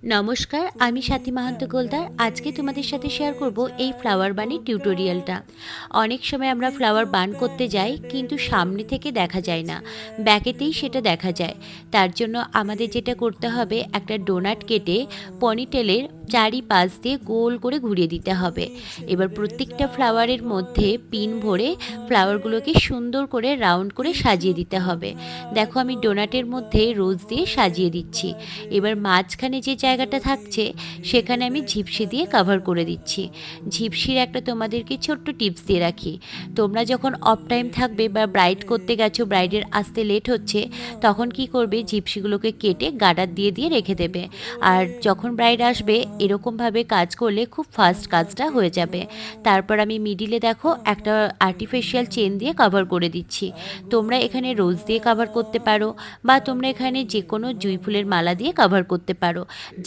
নমস্কার, আমি স্বাতী মাহান্ত গোলদার। আজকে তোমাদের সাথে শেয়ার করব এই ফ্লাওয়ার বানির টিউটোরিয়ালটা। অনেক সময় আমরা ফ্লাওয়ার বান করতে যাই, কিন্তু সামনে থেকে দেখা যায় না, ব্যাকেতেই সেটা দেখা যায়। তার জন্য আমাদের যেটা করতে হবে, একটা ডোনাট কেটে পনিটেলের চারিপাশ দিয়ে গোল করে ঘুরিয়ে দিতে হবে। এবার প্রত্যেকটা ফ্লাওয়ারের মধ্যে পিন ভরে ফ্লাওয়ারগুলোকে সুন্দর করে রাউন্ড করে সাজিয়ে দিতে হবে। দেখো, আমি ডোনাটের মধ্যে রোজ দিয়ে সাজিয়ে দিচ্ছি। এবার মাঝখানে যে জায়গাটা থাকছে সেখানে আমি ঝিপসি দিয়ে কভার করে দিচ্ছি। ঝিপসির একটা তোমাদেরকে ছোট্ট টিপস দিয়ে রাখি। তোমরা যখন অফ টাইম থাকবে বা ব্রাইড করতে গেছো, ব্রাইডের আসতে লেট হচ্ছে, তখন কি করবে, ঝিপসিগুলোকে কেটে গার্ডার দিয়ে দিয়ে রেখে দেবে। আর যখন ব্রাইড আসবে এরকমভাবে কাজ করলে খুব ফাস্ট কাজটা হয়ে যাবে। তারপর আমি মিডিলে দেখো একটা আর্টিফিশিয়াল চেন দিয়ে কভার করে দিচ্ছি। তোমরা এখানে রোজ দিয়ে কভার করতে পারো, বা তোমরা এখানে যে কোনো জুঁই ফুলের মালা দিয়ে কভার করতে পারো।